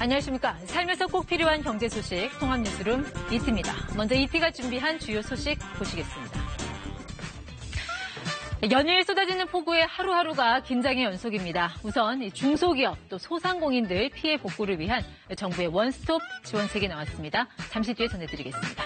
안녕하십니까. 살면서 꼭 필요한 경제 소식, 통합뉴스룸 이티입니다. 먼저 이티가 준비한 주요 소식 보시겠습니다. 연일 쏟아지는 폭우에 하루하루가 긴장의 연속입니다. 우선 중소기업 또 소상공인들 피해 복구를 위한 정부의 원스톱 지원책이 나왔습니다. 잠시 뒤에 전해드리겠습니다.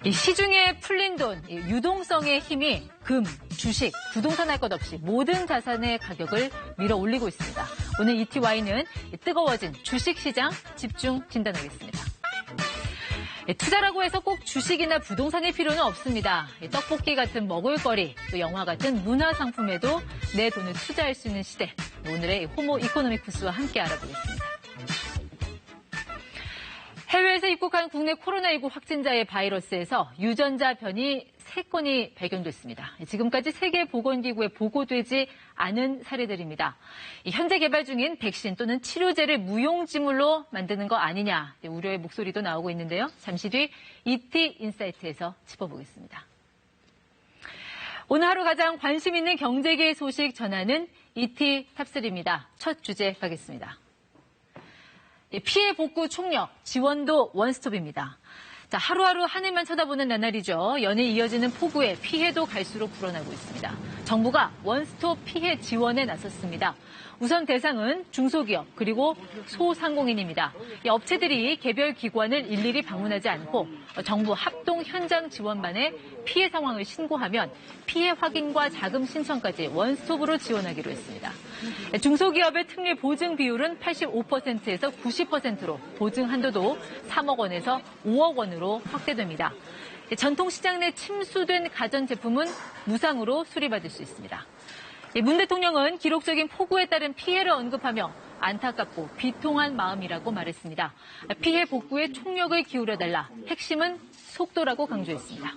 시중에 풀린 돈, 유동성의 힘이 금, 주식, 부동산 할 것 없이 모든 자산의 가격을 밀어 올리고 있습니다. 오늘 ETY는 뜨거워진 주식시장 집중 진단하겠습니다. 투자라고 해서 꼭 주식이나 부동산일 필요는 없습니다. 떡볶이 같은 먹을거리, 또 영화 같은 문화상품에도 내 돈을 투자할 수 있는 시대. 오늘의 호모 이코노미쿠스와 함께 알아보겠습니다. 해외에서 입국한 국내 코로나19 확진자의 바이러스에서 유전자 변이 3건이 발견됐습니다. 지금까지 세계보건기구에 보고되지 않은 사례들입니다. 현재 개발 중인 백신 또는 치료제를 무용지물로 만드는 거 아니냐 우려의 목소리도 나오고 있는데요. 잠시 뒤 ET 인사이트에서 짚어보겠습니다. 오늘 하루 가장 관심 있는 경제계의 소식 전하는 ET 탑3입니다. 첫 주제 가겠습니다. 피해 복구 총력, 지원도 원스톱입니다. 자, 하루하루 하늘만 쳐다보는 나날이죠. 연일 이어지는 폭우에 피해도 갈수록 불어나고 있습니다. 정부가 원스톱 피해 지원에 나섰습니다. 우선 대상은 중소기업 그리고 소상공인입니다. 이 업체들이 개별 기관을 일일이 방문하지 않고 정부 합동 현장 지원반에 피해 상황을 신고하면 피해 확인과 자금 신청까지 원스톱으로 지원하기로 했습니다. 중소기업의 특례 보증 비율은 85%에서 90%로 보증 한도도 3억 원에서 5억 원으로 확대됩니다. 전통시장 내 침수된 가전제품은 무상으로 수리받을 수 있습니다. 문 대통령은 기록적인 폭우에 따른 피해를 언급하며 안타깝고 비통한 마음이라고 말했습니다. 피해 복구에 총력을 기울여달라. 핵심은 속도라고 강조했습니다.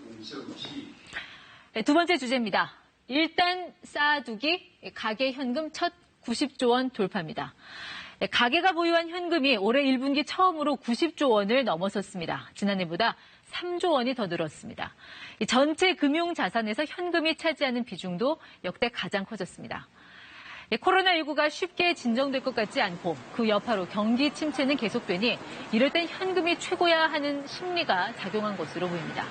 두 번째 주제입니다. 일단 쌓아두기 가계 현금 첫 90조 원 돌파입니다. 가계가 보유한 현금이 올해 1분기 처음으로 90조 원을 넘어섰습니다. 지난해보다 3조 원이 더 늘었습니다. 전체 금융자산에서 현금이 차지하는 비중도 역대 가장 커졌습니다. 코로나19가 쉽게 진정될 것 같지 않고 그 여파로 경기 침체는 계속되니 이럴 땐 현금이 최고야 하는 심리가 작용한 것으로 보입니다.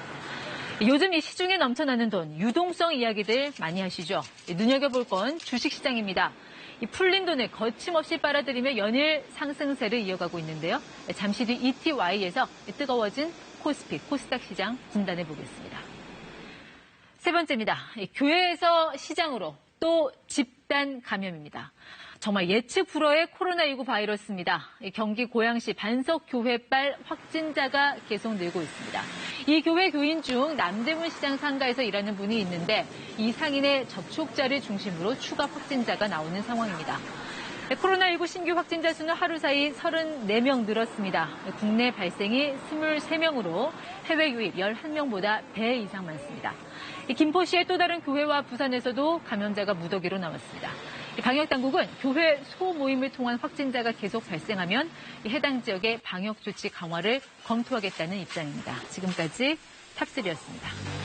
요즘 이 시중에 넘쳐나는 돈, 유동성 이야기들 많이 하시죠. 눈여겨볼 건 주식시장입니다. 이 풀린 돈을 거침없이 빨아들이며 연일 상승세를 이어가고 있는데요. 잠시 뒤 ETY에서 뜨거워진 코스피, 코스닥 시장 진단해 보겠습니다. 세 번째입니다. 교회에서 시장으로 또 집단 감염입니다. 정말 예측 불허의 코로나19 바이러스입니다. 경기 고양시 반석교회발 확진자가 계속 늘고 있습니다. 이 교회 교인 중 남대문 시장 상가에서 일하는 분이 있는데 이 상인의 접촉자를 중심으로 추가 확진자가 나오는 상황입니다. 코로나19 신규 확진자 수는 하루 사이 34명 늘었습니다. 국내 발생이 23명으로 해외 유입 11명보다 배 이상 많습니다. 김포시의 또 다른 교회와 부산에서도 감염자가 무더기로 나왔습니다. 방역당국은 교회 소모임을 통한 확진자가 계속 발생하면 해당 지역의 방역 조치 강화를 검토하겠다는 입장입니다. 지금까지 탑3였습니다.